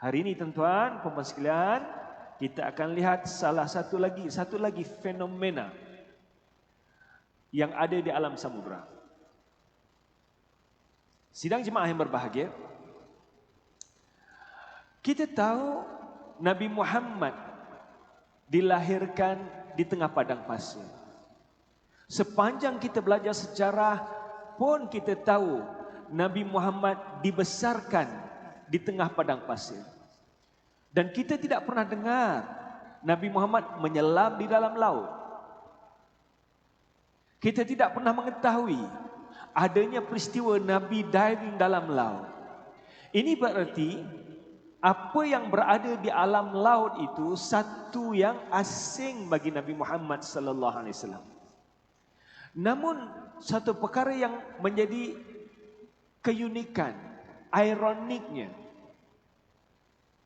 Hari ini tuan-tuan, puan-puan sekalian, kita akan lihat satu lagi fenomena yang ada di alam samudra. Sidang jemaah yang berbahagia, kita tahu Nabi Muhammad dilahirkan di tengah padang pasir. Sepanjang kita belajar sejarah pun kita tahu Nabi Muhammad dibesarkan di tengah padang pasir. Dan kita tidak pernah dengar Nabi Muhammad menyelam di dalam laut. Kita tidak pernah mengetahui adanya peristiwa Nabi diving dalam laut. Ini berarti apa yang berada di alam laut itu satu yang asing bagi Nabi Muhammad sallallahu alaihi wasallam. Namun satu perkara yang menjadi keunikan, ironiknya,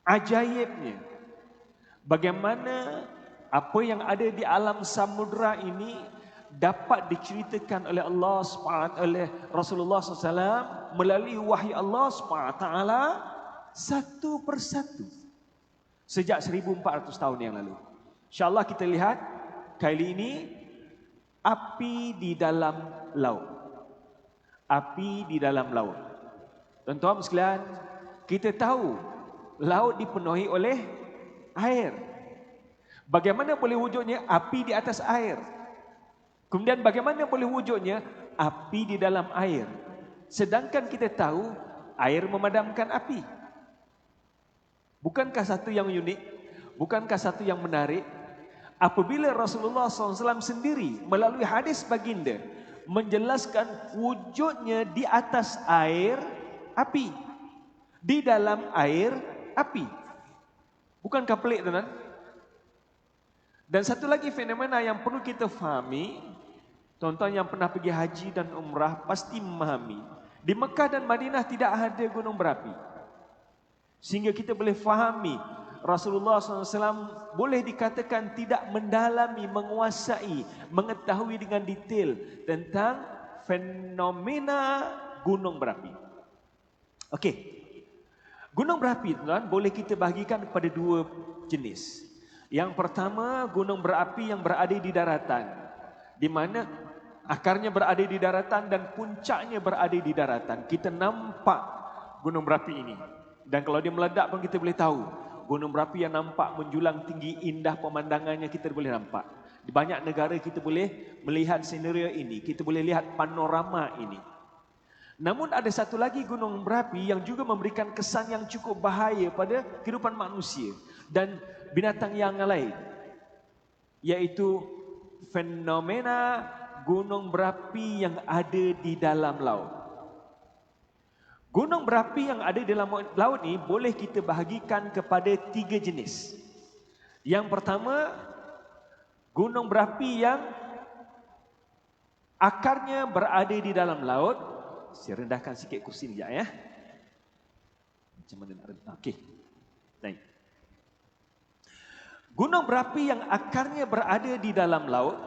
ajaibnya, bagaimana apa yang ada di alam samudra ini dapat diceritakan oleh Allah SWT, oleh Rasulullah SAW melalui wahyu Allah SWT satu persatu sejak 1400 tahun yang lalu. InsyaAllah kita lihat kali ini api di dalam laut. Api di dalam laut. Tuan-tuan sekalian, kita tahu laut dipenuhi oleh air. Bagaimana boleh wujudnya api di atas air? Kemudian bagaimana boleh wujudnya api di dalam air? Sedangkan kita tahu air memadamkan api. Bukankah satu yang unik? Bukankah satu yang menarik? Apabila Rasulullah SAW sendiri melalui hadis baginda menjelaskan wujudnya di atas air api, di dalam air api. Bukankah pelik, tuan-tuan? Dan satu lagi fenomena yang perlu kita fahami, tuan-tuan yang pernah pergi haji dan umrah pasti memahami, di Mekah dan Madinah tidak ada gunung berapi. Sehingga kita boleh fahami Rasulullah SAW boleh dikatakan tidak mendalami, menguasai, mengetahui dengan detail tentang fenomena gunung berapi. Okey, gunung berapi, tuan, boleh kita bahagikan kepada dua jenis. Yang pertama, gunung berapi yang berada di daratan, di mana akarnya berada di daratan dan puncaknya berada di daratan. Kita nampak gunung berapi ini, dan kalau dia meledak pun kita boleh tahu. Gunung berapi yang nampak menjulang tinggi, indah pemandangannya kita boleh nampak. Di banyak negara kita boleh melihat senario ini, kita boleh lihat panorama ini. Namun ada satu lagi gunung berapi yang juga memberikan kesan yang cukup bahaya pada kehidupan manusia dan binatang yang lain, yaitu fenomena gunung berapi yang ada di dalam laut. Gunung berapi yang ada di dalam laut ini boleh kita bahagikan kepada tiga jenis. Yang pertama, gunung berapi yang akarnya berada di dalam laut. Saya rendahkan sikit kursi ni sekejap ya. Macam mana nak rendah? Okey. Naik. Gunung berapi yang akarnya berada di dalam laut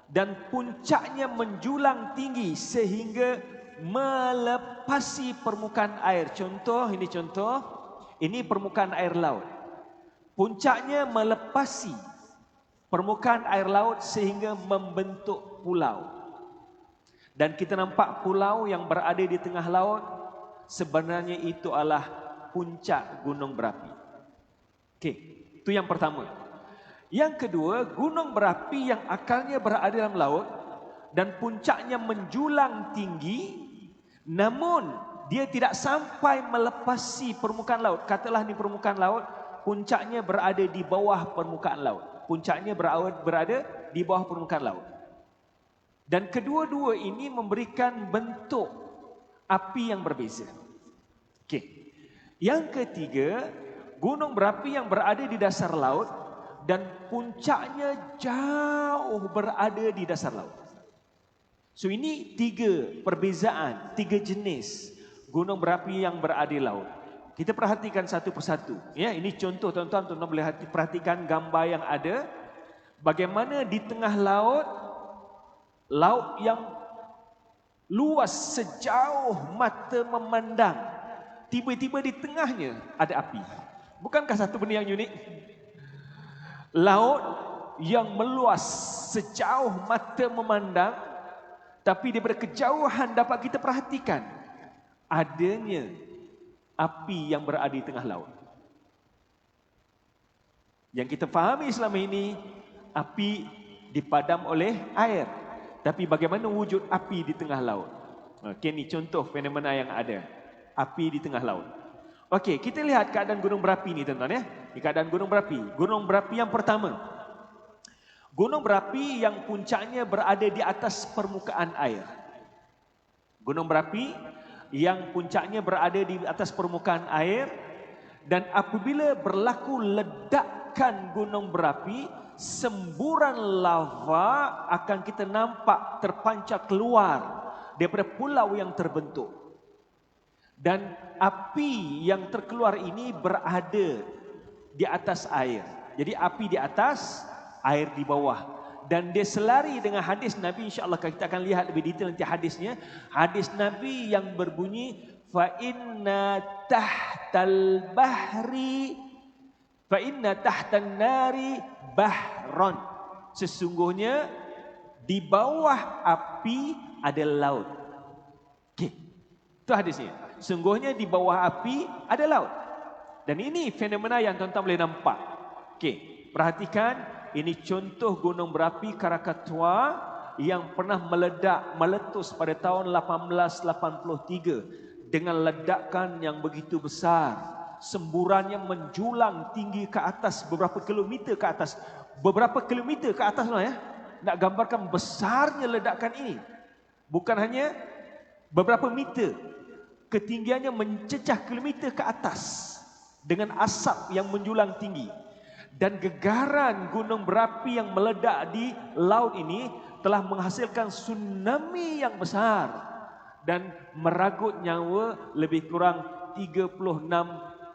dan puncaknya menjulang tinggi sehingga melepasi permukaan air. Ini permukaan air laut. Puncaknya melepasi permukaan air laut sehingga membentuk pulau. Dan kita nampak pulau yang berada di tengah laut, sebenarnya itu adalah puncak gunung berapi. Okey, itu yang pertama. Yang kedua, gunung berapi yang akarnya berada dalam laut dan puncaknya menjulang tinggi, namun dia tidak sampai melepasi permukaan laut. Katalah di permukaan laut, puncaknya berada di bawah permukaan laut. Puncaknya berada di bawah permukaan laut. Dan kedua-dua ini memberikan bentuk api yang berbeza. Okey. Yang ketiga, gunung berapi yang berada di dasar laut dan puncaknya jauh berada di dasar laut. So ini tiga perbezaan, tiga jenis gunung berapi yang berada di laut. Kita perhatikan satu persatu. Ya, ini contoh tuan-tuan boleh perhatikan gambar yang ada. Bagaimana di tengah laut, laut yang luas sejauh mata memandang, tiba-tiba di tengahnya ada api. Bukankah satu benda yang unik? Laut yang meluas sejauh mata memandang, tapi daripada kejauhan dapat kita perhatikan adanya api yang berada di tengah laut. Yang kita fahami selama ini, api dipadam oleh air. Tapi bagaimana wujud api di tengah laut? Okey, ini contoh fenomena yang ada. Api di tengah laut. Okey, kita lihat keadaan gunung berapi ni tuan-tuan ya. Ini keadaan gunung berapi. Gunung berapi yang pertama. Gunung berapi yang puncaknya berada di atas permukaan air. Gunung berapi yang puncaknya berada di atas permukaan air, dan apabila berlaku ledakan gunung berapi, semburan lava akan kita nampak terpancar keluar daripada pulau yang terbentuk. Dan api yang terkeluar ini berada di atas air. Jadi api di atas, air di bawah. Dan dia selari dengan hadis Nabi, insya-Allah kita akan lihat lebih detail nanti hadisnya. Hadis Nabi yang berbunyi fa inna tahtal bahri fa inna tahtan nari bahron. Sesungguhnya di bawah api ada laut. Okey. Itu hadisnya. Sungguhnya di bawah api ada laut. Dan ini fenomena yang tuan-tuan boleh nampak. Okey, perhatikan, ini contoh gunung berapi Krakatoa yang pernah meletus pada tahun 1883 dengan ledakan yang begitu besar. Semburannya menjulang tinggi ke atas beberapa kilometer ke atas. Beberapa kilometer ke atas lah ya. Nak gambarkan besarnya ledakan ini. Bukan hanya beberapa meter. Ketinggiannya mencecah kilometer ke atas dengan asap yang menjulang tinggi. Dan gegaran gunung berapi yang meledak di laut ini telah menghasilkan tsunami yang besar dan meragut nyawa lebih kurang 36,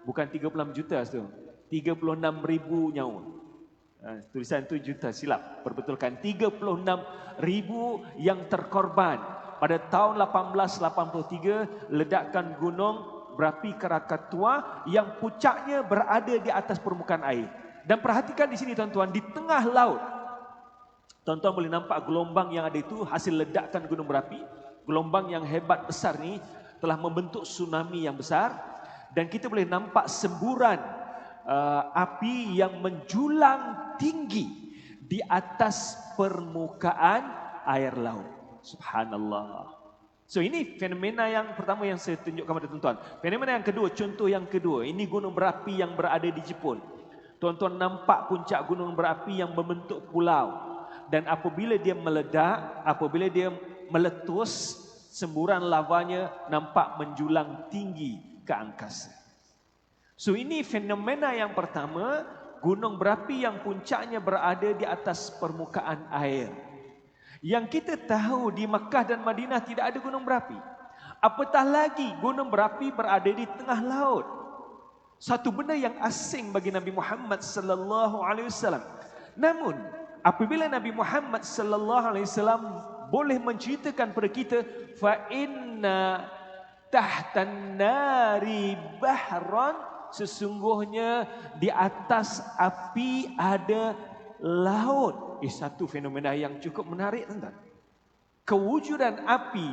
bukan 36 juta tu, 36 ribu nyawa. Tulisan tu juta, silap, perbetulkan. 36 ribu yang terkorban. Pada tahun 1883, ledakan gunung berapi Krakatoa yang puncaknya berada di atas permukaan air. Dan perhatikan di sini tuan-tuan, di tengah laut. Tuan-tuan boleh nampak gelombang yang ada itu hasil ledakan gunung berapi. Gelombang yang hebat besar ni telah membentuk tsunami yang besar. Dan kita boleh nampak semburan api yang menjulang tinggi di atas permukaan air laut. Subhanallah. So ini fenomena yang pertama yang saya tunjukkan kepada tuan-tuan. Fenomena yang kedua, contoh yang kedua, ini gunung berapi yang berada di Jepun. Tuan-tuan nampak puncak gunung berapi yang membentuk pulau. Dan apabila dia meledak, apabila dia meletus, semburan lavanya nampak menjulang tinggi ke angkasa. So ini fenomena yang pertama, gunung berapi yang puncaknya berada di atas permukaan air. Yang kita tahu di Makkah dan Madinah tidak ada gunung berapi. Apatah lagi gunung berapi berada di tengah laut. Satu benda yang asing bagi Nabi Muhammad sallallahu alaihi wasallam. Namun apabila Nabi Muhammad sallallahu alaihi wasallam boleh menceritakan kepada kita fa inna tahtan nari bahran, sesungguhnya di atas api ada laut. Satu fenomena yang cukup menarik tuan-tuan. Kewujudan api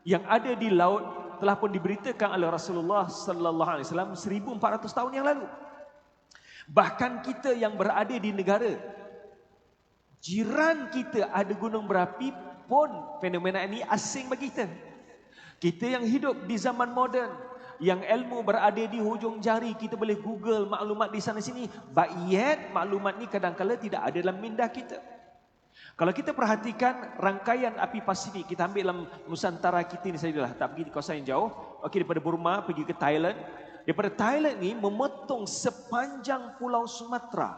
yang ada di laut telah pun diberitakan oleh Rasulullah sallallahu alaihi wasallam 1400 tahun yang lalu. Bahkan kita yang berada di negara jiran kita ada gunung berapi pun fenomena ini asing bagi kita. Kita yang hidup di zaman moden, yang ilmu berada di hujung jari, kita boleh Google maklumat di sana sini. Yet maklumat ni kadang-kadang tidak ada dalam minda kita. Kalau kita perhatikan rangkaian api Pasifik, kita ambil dalam Nusantara kita ni sajalah, tak pergi di kawasan yang jauh. Okey, daripada Burma pergi ke Thailand. Daripada Thailand ni memotong sepanjang Pulau Sumatera,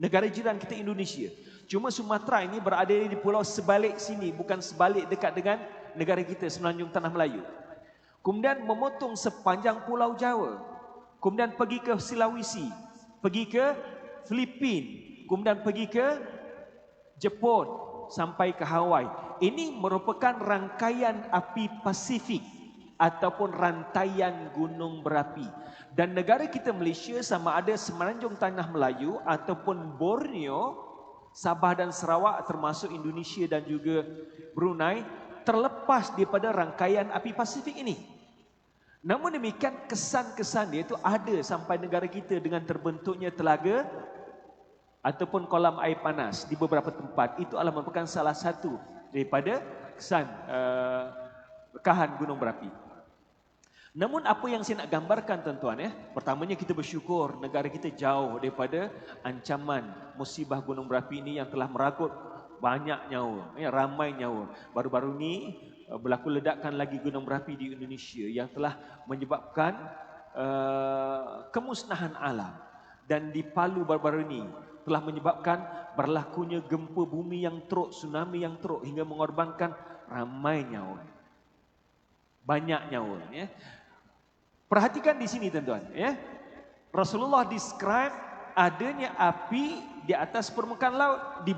negara jiran kita Indonesia. Cuma Sumatera ini berada di pulau sebalik sini, bukan sebalik dekat dengan negara kita Semenanjung Tanah Melayu. Kemudian memotong sepanjang Pulau Jawa. Kemudian pergi ke Sulawesi, pergi ke Filipina, kemudian pergi ke Jepun sampai ke Hawaii. Ini merupakan rangkaian api Pasifik ataupun rantaian gunung berapi. Dan negara kita Malaysia sama ada Semenanjung Tanah Melayu ataupun Borneo, Sabah dan Sarawak termasuk Indonesia dan juga Brunei terlepas daripada rangkaian api Pasifik ini. Namun demikian kesan-kesan dia itu ada sampai negara kita dengan terbentuknya telaga ataupun kolam air panas di beberapa tempat. Itu adalah merupakan salah satu daripada kesan rekahan gunung berapi. Namun apa yang saya nak gambarkan tuan-tuan pertamanya kita bersyukur negara kita jauh daripada ancaman musibah gunung berapi ini yang telah meragut banyak nyawa, ramai nyawa. Baru-baru ini berlaku ledakan lagi gunung berapi di Indonesia yang telah menyebabkan kemusnahan alam. Dan di Palu baru-baru ini telah menyebabkan berlakunya gempa bumi yang teruk, tsunami yang teruk hingga mengorbankan ramai nyawa. Banyak nyawa. Perhatikan di sini tuan-tuan. Rasulullah describe adanya api di atas permukaan laut, di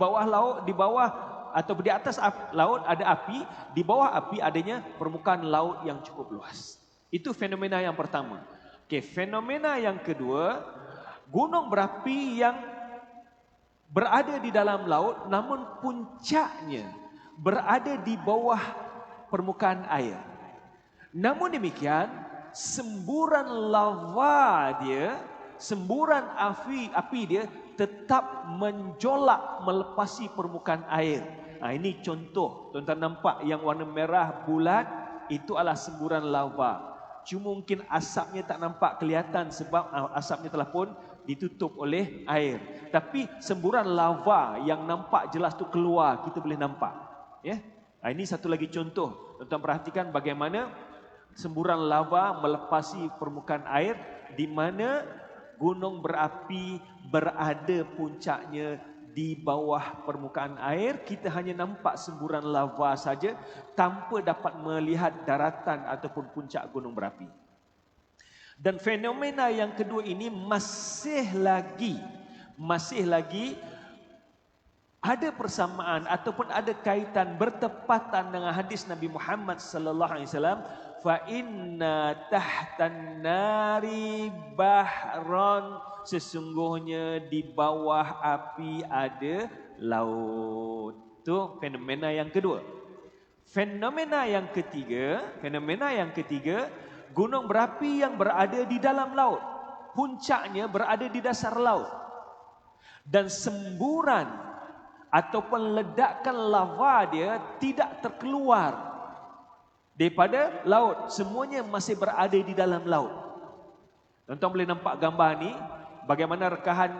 bawah atau di atas laut ada api, di bawah api adanya permukaan laut yang cukup luas. Itu fenomena yang pertama. Okey, fenomena yang kedua, gunung berapi yang berada di dalam laut namun puncaknya berada di bawah permukaan air. Namun demikian, semburan lava dia, semburan api dia tetap menjolak melepasi permukaan air. Ini contoh, tuan-tuan nampak yang warna merah bulat, itu adalah semburan lava. Cuma mungkin asapnya tak nampak kelihatan sebab asapnya telah pun ditutup oleh air. Tapi semburan lava yang nampak jelas tu keluar, kita boleh nampak. Ini satu lagi contoh. Tuan-tuan perhatikan bagaimana semburan lava melepasi permukaan air di mana gunung berapi berada puncaknya di bawah permukaan air. Kita hanya nampak semburan lava saja tanpa dapat melihat daratan ataupun puncak gunung berapi. Dan fenomena yang kedua ini masih lagi ada persamaan ataupun ada kaitan bertepatan dengan hadis Nabi Muhammad sallallahu alaihi wasallam, fa inna tahtan nari bahron, sesungguhnya di bawah api ada laut. Itu fenomena yang kedua. Fenomena yang ketiga, gunung berapi yang berada di dalam laut, puncaknya berada di dasar laut, dan semburan ataupun ledakan lava dia tidak terkeluar daripada laut, semuanya masih berada di dalam laut. Tuan-tuan boleh nampak gambar ni, bagaimana rekahan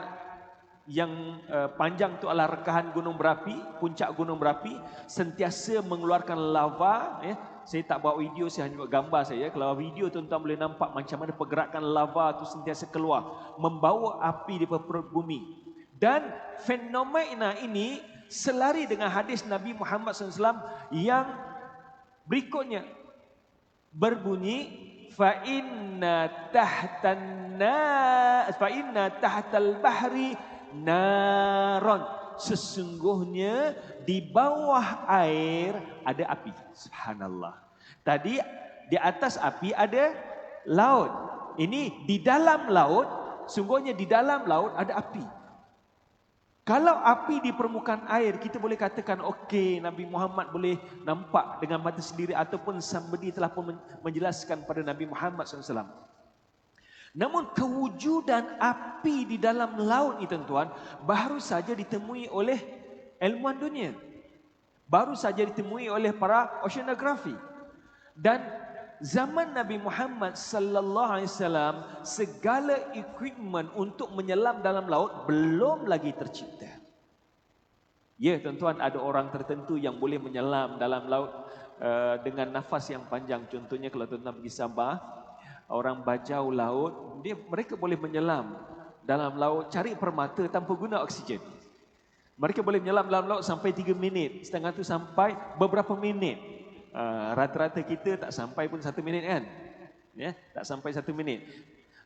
yang panjang tu adalah rekahan gunung berapi, puncak gunung berapi sentiasa mengeluarkan lava. Saya tak bawa video, saya hanya buat gambar saja. Kalau video tuan-tuan boleh nampak macam mana pergerakan lava tu sentiasa keluar, membawa api di perut bumi. Dan fenomena ini selari dengan hadis Nabi Muhammad SAW yang berikutnya berbunyi, fa inna tahtal bahri naron, sesungguhnya di bawah air ada api. Subhanallah. Tadi di atas api ada laut. Ini di dalam laut, sungguhnya di dalam laut ada api. Kalau api di permukaan air, kita boleh katakan okey, Nabi Muhammad boleh nampak dengan mata sendiri ataupun somebody telah pun menjelaskan pada Nabi Muhammad SAW. Namun kewujudan api di dalam laut ini tuan-tuan baru saja ditemui oleh ilmuwan dunia. Baru saja ditemui oleh para oceanografi. Dan zaman Nabi Muhammad sallallahu alaihi wasallam segala equipment untuk menyelam dalam laut belum lagi tercipta. Ya tuan-tuan, ada orang tertentu yang boleh menyelam dalam laut dengan nafas yang panjang. Contohnya kalau tuan-tuan pergi Sabah, orang bajau laut, mereka boleh menyelam dalam laut cari permata tanpa guna oksigen. Mereka boleh menyelam dalam laut sampai 3 minit, setengah tu sampai beberapa minit. Rata-rata kita tak sampai pun 1 minit kan? Tak sampai 1 minit.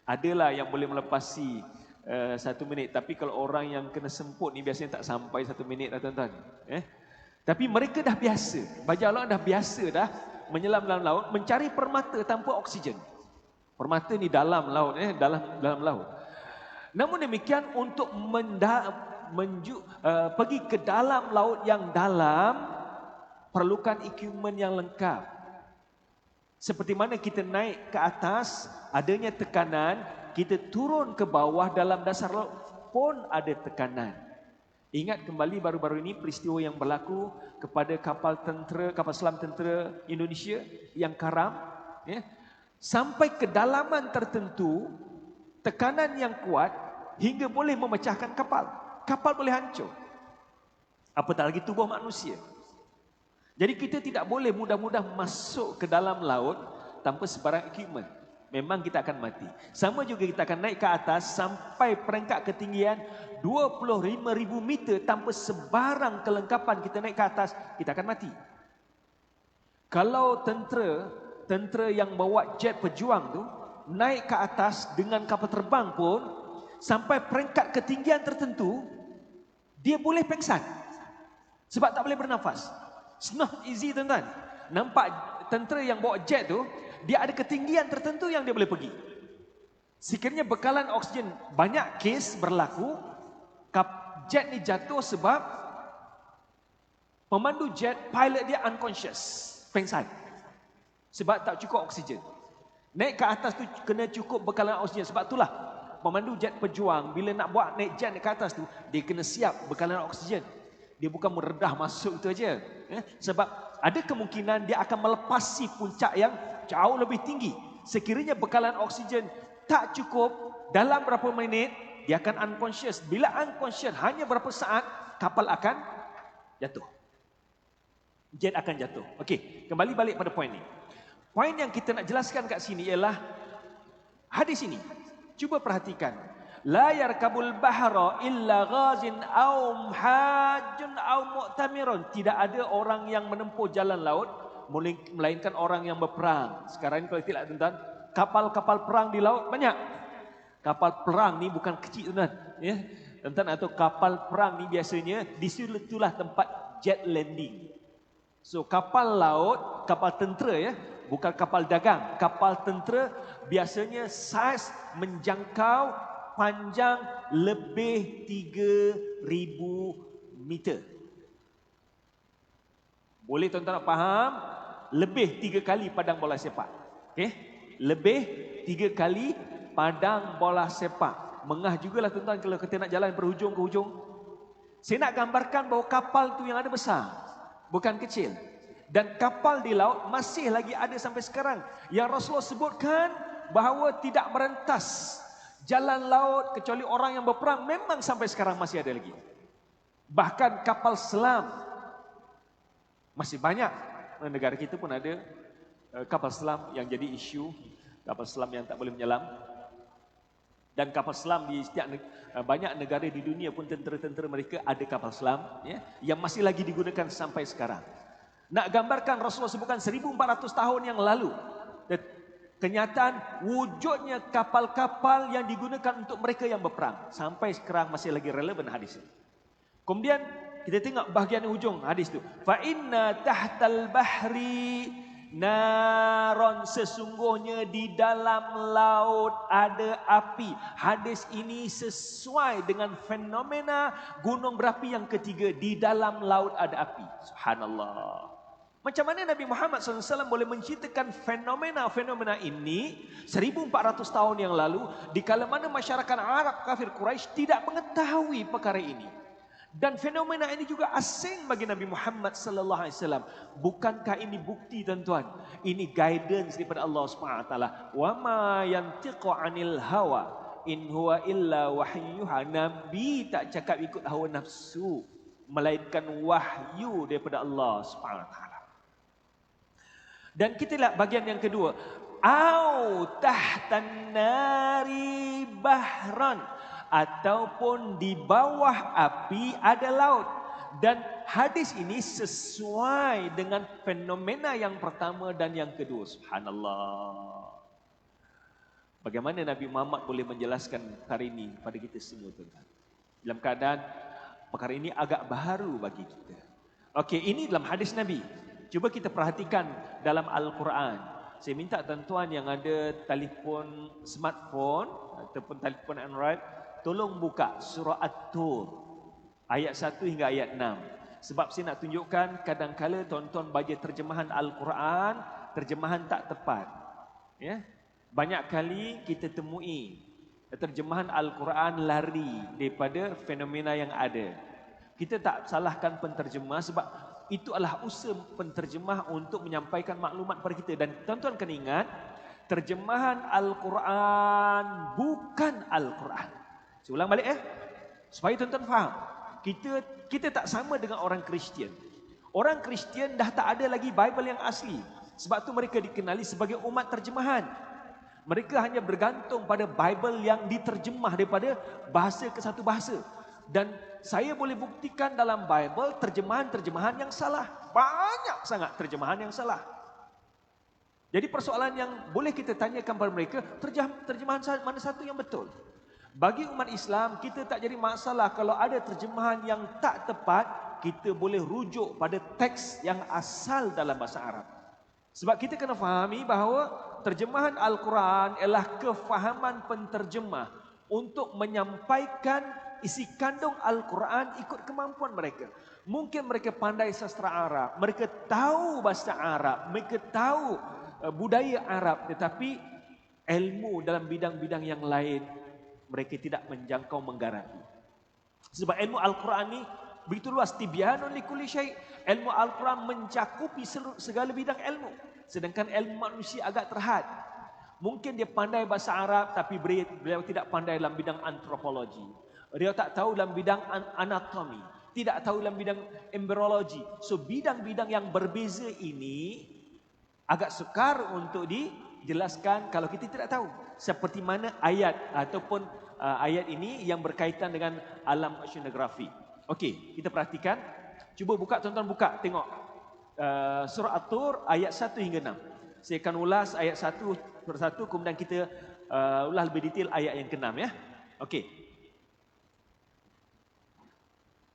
Adalah yang boleh melepasi 1 minit. Tapi kalau orang yang kena semput ni biasanya tak sampai 1 minit lah tuan-tuan. Tapi mereka dah biasa. Bajau laut dah biasa dah menyelam dalam laut, mencari permata tanpa oksigen. Permata ni dalam laut, dalam laut. Namun demikian untuk pergi ke dalam laut yang dalam, perlukan equipment yang lengkap. Seperti mana kita naik ke atas, adanya tekanan, kita turun ke bawah dalam dasar laut pun ada tekanan. Ingat kembali baru-baru ini peristiwa yang berlaku kepada kapal selam tentera Indonesia yang karam, ya. Sampai kedalaman tertentu, tekanan yang kuat hingga boleh memecahkan kapal. Kapal boleh hancur. Apatah lagi tubuh manusia. Jadi kita tidak boleh mudah-mudah masuk ke dalam laut tanpa sebarang equipment. Memang kita akan mati. Sama juga kita akan naik ke atas sampai peringkat ketinggian 25,000 meter tanpa sebarang kelengkapan kita naik ke atas, kita akan mati. Kalau tentera yang bawa jet pejuang tu naik ke atas dengan kapal terbang pun sampai peringkat ketinggian tertentu, dia boleh pengsan sebab tak boleh bernafas. It's not easy, tuan-tuan. Nampak tentera yang bawa jet tu, dia ada ketinggian tertentu yang dia boleh pergi. Sekiranya bekalan oksigen, banyak kes berlaku jet ni jatuh sebab pemandu jet, pilot dia unconscious, pengsan. Sebab tak cukup oksigen. Naik ke atas tu kena cukup bekalan oksigen. Sebab itulah pemandu jet pejuang bila nak buat naik jet ke atas tu, dia kena siap bekalan oksigen. Dia bukan meredah masuk tu aja. Sebab ada kemungkinan dia akan melepasi puncak yang jauh lebih tinggi. Sekiranya bekalan oksigen tak cukup, dalam berapa minit dia akan unconscious. Bila unconscious, hanya berapa saat kapal akan jatuh. Jet akan jatuh. Okey, kembali balik pada poin ni. Poin yang kita nak jelaskan kat sini ialah hadis ini. Cuba perhatikan. La yarkabul bahra illa ghazin aw muhajjun aw mu'tamirun. Tidak ada orang yang menempuh jalan laut melainkan orang yang berperang. Sekarang ini kalau tidak, tuan-tuan, kapal-kapal perang di laut banyak. Kapal perang ni bukan kecil, tuan-tuan, ya. Tuan-tuan, atau kapal perang ni biasanya di situlah tempat jet landing. So kapal laut, kapal tentera, ya, bukan kapal dagang. Kapal tentera biasanya saiz menjangkau panjang lebih 3,000 meter. Boleh tuan-tuan nak faham? Lebih 3 kali padang bola sepak. Okay? Lebih 3 kali padang bola sepak. Mengah jugalah tuan-tuan kalau kita nak jalan berhujung ke hujung. Saya nak gambarkan bahawa kapal tu yang ada besar, bukan kecil. Dan kapal di laut masih lagi ada sampai sekarang. Yang Rasulullah sebutkan bahawa tidak merentas jalan laut kecuali orang yang berperang, memang sampai sekarang masih ada lagi. Bahkan kapal selam masih banyak. Negara kita pun ada kapal selam yang jadi isu, kapal selam yang tak boleh menyelam. Dan kapal selam di setiap banyak negara di dunia pun tentera-tentera mereka ada kapal selam, ya, yang masih lagi digunakan sampai sekarang. Nak gambarkan Rasulullah sebutkan 1400 tahun yang lalu, kenyataan wujudnya kapal-kapal yang digunakan untuk mereka yang berperang. Sampai sekarang masih lagi relevan hadis ini. Kemudian kita tengok bahagian hujung hadis itu. Fa inna tahtal bahri naron, sesungguhnya di dalam laut ada api. Hadis ini sesuai dengan fenomena gunung berapi yang ketiga. Di dalam laut ada api. Subhanallah. Macam mana Nabi Muhammad SAW boleh menceritakan fenomena-fenomena ini 1400 tahun yang lalu, di kala mana masyarakat Arab kafir Quraisy tidak mengetahui perkara ini. Dan fenomena ini juga asing bagi Nabi Muhammad SAW. Bukankah ini bukti, tuan-tuan? Ini guidance daripada Allah SWT. Wa ma yantiqu 'anil hawa in huwa illa wahyuha. Nabi tak cakap ikut hawa nafsu, melainkan wahyu daripada Allah SWT. Dan kita lihat bahagian yang kedua. Au tahtan nari bahran, ataupun di bawah api ada laut. Dan hadis ini sesuai dengan fenomena yang pertama dan yang kedua. Subhanallah. Bagaimana Nabi Muhammad boleh menjelaskan perkara ini pada kita semua, tuan-tuan? Dalam keadaan perkara ini agak baru bagi kita. Okey, ini dalam hadis Nabi. Cuba kita perhatikan dalam Al-Quran. Saya minta tuan-tuan yang ada telefon smartphone ataupun telefon Android, tolong buka surah At-Tur ayat 1 hingga ayat 6. Sebab saya nak tunjukkan kadang-kala tuan-tuan baca terjemahan Al-Quran, terjemahan tak tepat. Ya? Banyak kali kita temui terjemahan Al-Quran lari daripada fenomena yang ada. Kita tak salahkan penterjemah sebab itu adalah usaha penterjemah untuk menyampaikan maklumat kepada kita. Dan tuan-tuan kena ingat, terjemahan Al-Quran bukan Al-Quran. Saya ulang balik supaya tuan-tuan faham. Kita tak sama dengan orang Kristian. Orang Kristian dah tak ada lagi Bible yang asli. Sebab tu mereka dikenali sebagai umat terjemahan. Mereka hanya bergantung pada Bible yang diterjemah daripada bahasa ke satu bahasa. Dan saya boleh buktikan dalam Bible terjemahan-terjemahan yang salah. Banyak sangat terjemahan yang salah. Jadi persoalan yang boleh kita tanyakan kepada mereka, terjemahan mana satu yang betul? Bagi umat Islam, kita tak jadi masalah kalau ada terjemahan yang tak tepat, kita boleh rujuk pada teks yang asal dalam bahasa Arab. Sebab kita kena fahami bahawa terjemahan Al-Quran ialah kefahaman penterjemah untuk menyampaikan isi kandung Al-Quran ikut kemampuan mereka. Mungkin mereka pandai sastra Arab, mereka tahu bahasa Arab, mereka tahu budaya Arab, tetapi ilmu dalam bidang-bidang yang lain mereka tidak menjangkau menggarapi. Sebab ilmu Al-Quran ni begitu luas, tibyanun likulli syai'. Ilmu Al-Quran mencakupi segala bidang ilmu. Sedangkan ilmu manusia agak terhad. Mungkin dia pandai bahasa Arab tapi beliau tidak pandai dalam bidang antropologi. Dia tak tahu dalam bidang anatomi, tidak tahu dalam bidang embryologi. So bidang-bidang yang berbeza ini agak sukar untuk dijelaskan kalau kita tidak tahu. Seperti mana ayat ataupun ayat ini yang berkaitan dengan alam oceanografi. Okey, kita perhatikan. Cuba buka, tuan-tuan buka, tengok surah At-Tur ayat 1 hingga 6. Saya akan ulas ayat 1 persatu, kemudian kita ulas lebih detail ayat yang ke-6 ya. Okey.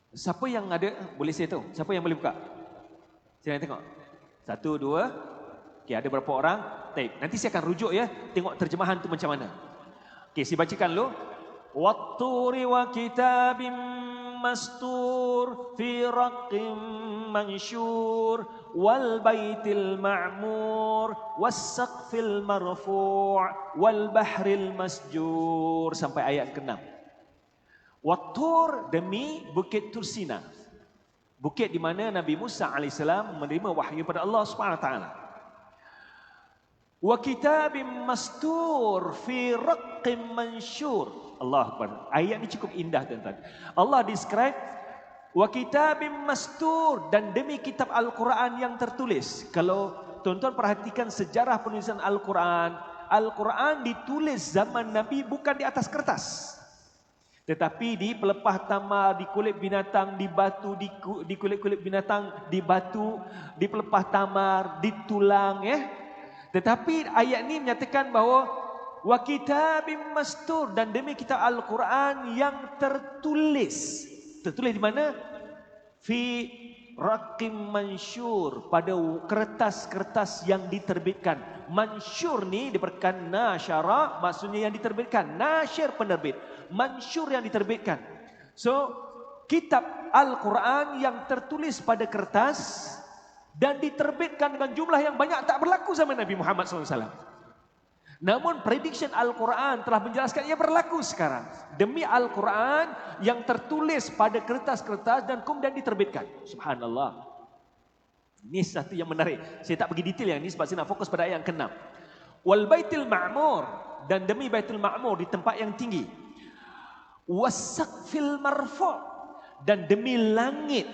Siapa yang ada, boleh saya tahu, siapa yang boleh buka? Saya nak tengok. 1, 2. Okey, ada berapa orang? Taib. Nanti saya akan rujuk ya, tengok terjemahan tu macam mana. Okey, saya bacakan dulu. Wat-turi wa kitabim mastur fi raqqim mansyur wal baitil ma'mur was saqfil marfu' wal bahril masjur sampai ayat ke-6. Wat-tur demi bukit Tursina. Bukit di mana Nabi Musa alaihissalam menerima wahyu pada Allah Subhanahu wa taala. Wa kitabim mastur fi raqqim mansyur. Allah Akbar. Ayat ini cukup indah tuan-tuan. Allah describe wa kitabim mastur, dan demi kitab Al-Quran yang tertulis. Kalau tuan-tuan perhatikan sejarah penulisan Al-Quran, Al-Quran ditulis zaman Nabi bukan di atas kertas, tetapi di pelepah tamar, di kulit binatang, di batu, di kulit-kulit binatang, di batu, di pelepah tamar, di tulang ya. Tetapi ayat ini menyatakan bahawa wa kitabim mastur, dan demi kitab Al-Quran yang tertulis. Tertulis di mana? Fi raqqim mansyur, pada kertas-kertas yang diterbitkan. Mansyur ni diberikan nasyara, maksudnya yang diterbitkan. Nasyir penerbit, mansyur yang diterbitkan. So kitab Al-Quran yang tertulis pada kertas dan diterbitkan dengan jumlah yang banyak tak berlaku zaman Nabi Muhammad SAW. Namun prediction Al-Quran telah menjelaskan ia berlaku sekarang. Demi Al-Quran yang tertulis pada kertas-kertas dan kemudian diterbitkan. Subhanallah. Ini satu yang menarik. Saya tak pergi detail yang ini sebab saya nak fokus pada ayat yang ke-6. Wal baitil ma'mur, dan demi baitul ma'mur di tempat yang tinggi. Wasaqfil marfu', dan demi langit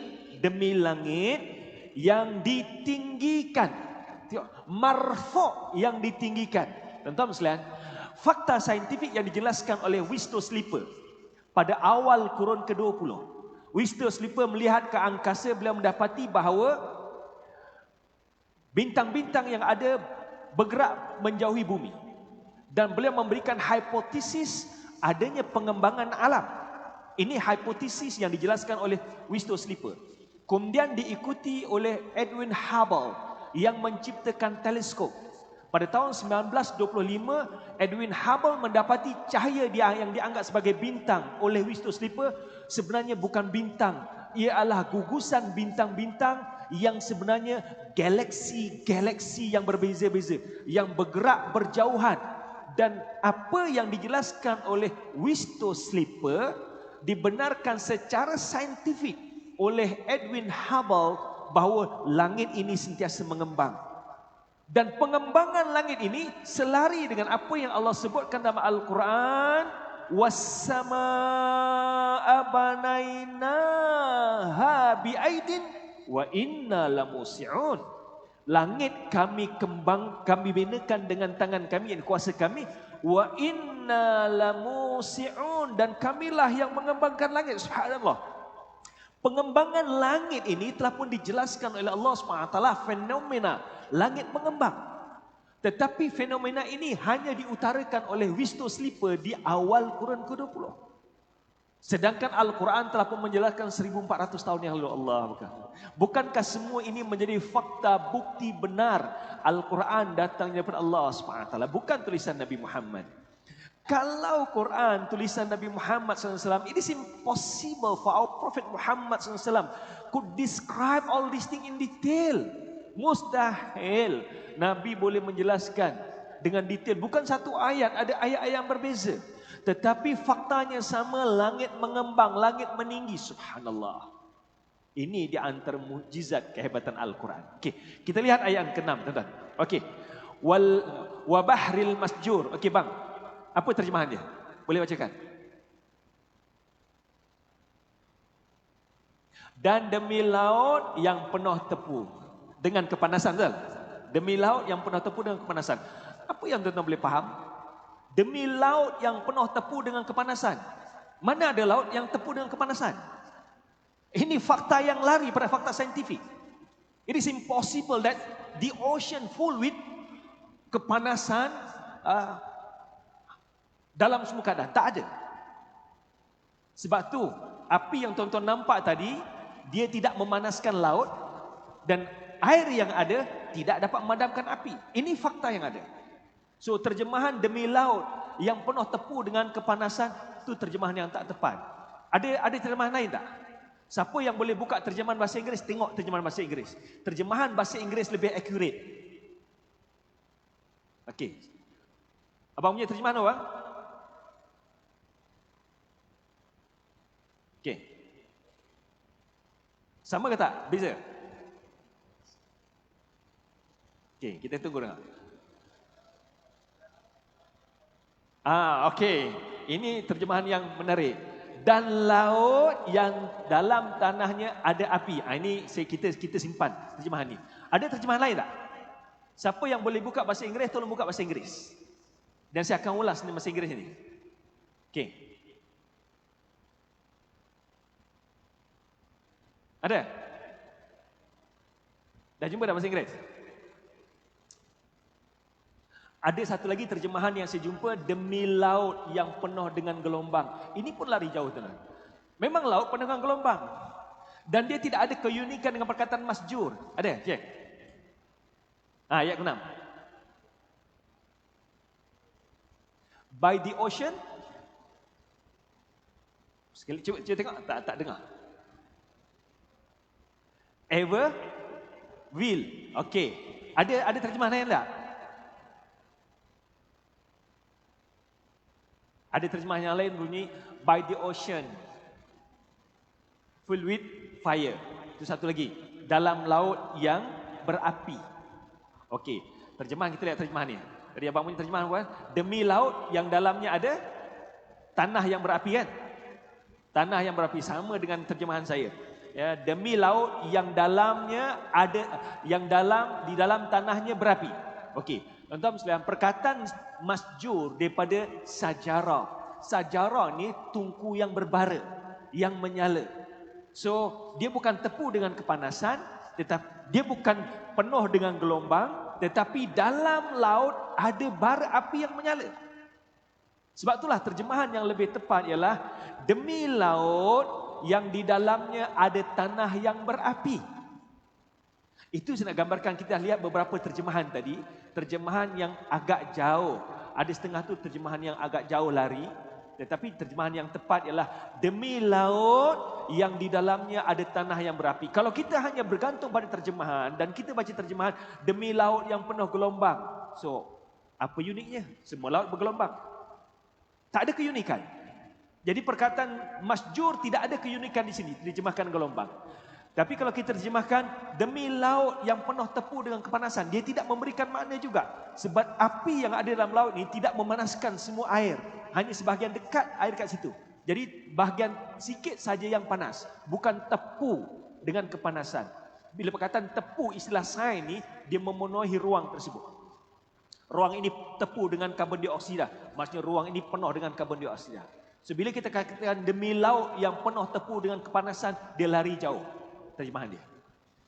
yang ditinggikan. Marfu' yang ditinggikan. Tuan-tuan sekalian, fakta saintifik yang dijelaskan oleh Wisto Slipper pada awal kurun ke-20. Wisto Slipper melihat ke angkasa, beliau mendapati bahawa bintang-bintang yang ada bergerak menjauhi bumi. Dan beliau memberikan hipotesis adanya pengembangan alam. Ini hipotesis yang dijelaskan oleh Wisto Slipper. Kemudian diikuti oleh Edwin Hubble yang menciptakan teleskop. Pada tahun 1925, Edwin Hubble mendapati cahaya yang dianggap sebagai bintang oleh Winston Slipper sebenarnya bukan bintang. Ia adalah gugusan bintang-bintang yang sebenarnya galaksi-galaksi yang berbeza-beza, yang bergerak berjauhan. Dan apa yang dijelaskan oleh Winston Slipper dibenarkan secara saintifik oleh Edwin Hubble bahawa langit ini sentiasa mengembang. Dan pengembangan langit ini selari dengan apa yang Allah sebutkan dalam Al-Quran, was-samaa'a banainaha bi'aidin wa inna lamusi'un. Langit kami binakan dengan tangan kami, yang kuasa kami, wa inna lamusi'un, dan kamilah yang mengembangkan langit. Subhanallah. Pengembangan langit ini telah pun dijelaskan oleh Allah SWT, fenomena langit mengembang. Tetapi fenomena ini hanya diutarakan oleh Winston Slipper di awal Quran ke-20. Sedangkan Al-Quran telah pun menjelaskan 1400 tahun yang lalu. Allah bukankah semua ini menjadi fakta bukti benar Al-Quran datang daripada Allah SWT, bukan tulisan Nabi Muhammad. Kalau Quran tulisan Nabi Muhammad SAW, it is impossible for our Prophet Muhammad SAW could describe all these things in detail. Mustahil Nabi boleh menjelaskan dengan detail. Bukan satu ayat, ada ayat-ayat yang berbeza. Tetapi faktanya sama, langit mengembang, langit meninggi. Subhanallah. Ini di antara mukjizat kehebatan Al-Quran. Okey, kita lihat ayat yang ke-6, tuan-tuan. Okey. Wa bahril masjur. Okey bang, apa terjemahan dia? Boleh bacakan? Dan demi laut yang penuh tepu dengan kepanasan, betul? Demi laut yang penuh tepu dengan kepanasan. Apa yang tuan-tuan boleh faham? Demi laut yang penuh tepu dengan kepanasan. Mana ada laut yang tepu dengan kepanasan? Ini fakta yang lari pada fakta saintifik. It is impossible that the ocean full with kepanasan dalam semua keadaan. Tak ada. Sebab tu api yang tuan-tuan nampak tadi, dia tidak memanaskan laut, dan air yang ada tidak dapat memadamkan api. Ini fakta yang ada. So terjemahan demi laut yang penuh tepu dengan kepanasan, itu terjemahan yang tak tepat. Ada terjemahan lain tak? Siapa yang boleh buka terjemahan bahasa Inggeris, tengok terjemahan bahasa Inggeris. Terjemahan bahasa Inggeris lebih accurate. Okey. Abang punya terjemahan apa? Okey. Sama ke tak? Beza? Okey, kita tunggu dengar. Okey. Ini terjemahan yang menarik. Dan laut yang dalam tanahnya ada api. Ini kita simpan terjemahan ini. Ada terjemahan lain tak? Siapa yang boleh buka bahasa Inggeris, tolong buka bahasa Inggeris. Dan saya akan ulas bahasa Inggeris ini. Okey. Ada? Dah jumpa dah bahasa Inggeris? Ada satu lagi terjemahan yang saya jumpa, demi laut yang penuh dengan gelombang. Ini pun lari jauh, teman. Memang laut penuh dengan gelombang. Dan dia tidak ada keunikan dengan perkataan masjur. Ada? Cek. Ayat ke-6. By the ocean. Sekali cuba tengok, tak dengar. Ever will. Okey. Ada terjemahan lain tak? Ada terjemahan yang lain bunyi by the ocean full with fire. Itu satu lagi, dalam laut yang berapi. Okey, terjemahan, kita lihat terjemahan ni. Dari abang punya terjemahan bukan? Demi laut yang dalamnya ada tanah yang berapi, kan? Tanah yang berapi, sama dengan terjemahan saya. Ya, demi laut yang dalamnya ada, yang di dalam tanahnya berapi. Okey. Tuan-tuan sekalian, perkataan masjur daripada sajarah. Sajarah ni tungku yang berbara, yang menyala. So, dia bukan tepu dengan kepanasan, tetapi dia bukan penuh dengan gelombang, tetapi dalam laut ada bara api yang menyala. Sebab itulah terjemahan yang lebih tepat ialah demi laut yang di dalamnya ada tanah yang berapi. Itu saya nak gambarkan, kita lihat beberapa terjemahan tadi. Terjemahan yang agak jauh. Ada setengah tu terjemahan yang agak jauh lari. Tetapi terjemahan yang tepat ialah demi laut yang di dalamnya ada tanah yang berapi. Kalau kita hanya bergantung pada terjemahan dan kita baca terjemahan demi laut yang penuh gelombang. So, apa uniknya? Semua laut bergelombang. Tak ada keunikan. Jadi perkataan masjur tidak ada keunikan di sini. Terjemahkan gelombang. Tapi kalau kita terjemahkan demi laut yang penuh tepu dengan kepanasan, dia tidak memberikan makna juga. Sebab api yang ada dalam laut ini tidak memanaskan semua air. Hanya sebahagian dekat air kat situ. Jadi bahagian sikit saja yang panas. Bukan tepu dengan kepanasan. Bila perkataan tepu, istilah sains ni, dia memenuhi ruang tersebut. Ruang ini tepu dengan karbon dioksida. Maksudnya ruang ini penuh dengan karbon dioksida. So bila kita katakan demi laut yang penuh tepu dengan kepanasan, dia lari jauh. Terjemahan dia.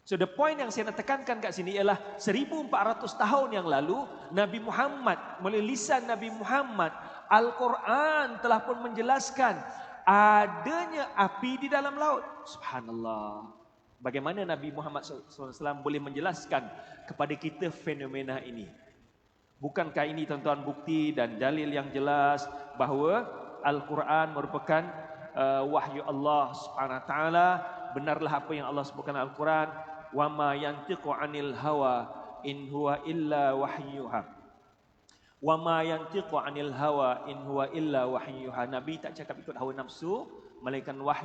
So the point yang saya nak tekankan kat sini ialah 1400 tahun yang lalu Nabi Muhammad, melalui lisan Nabi Muhammad, Al-Quran telah pun menjelaskan adanya api di dalam laut. Subhanallah. Bagaimana Nabi Muhammad SAW boleh menjelaskan kepada kita fenomena ini? Bukankah ini tuan-tuan bukti dan dalil yang jelas bahawa Al-Quran merupakan wahyu Allah Subhanahu Wa Taala? Benarlah apa yang Allah sebutkan dalam Al-Quran, wa ma yantiqu 'anil hawa in huwa illa wahyuha. Wa ma yantiqu 'anil hawa in huwa illa wahyuha. Nabi tak cakap ikut hawa nafsu, melainkan wahyu.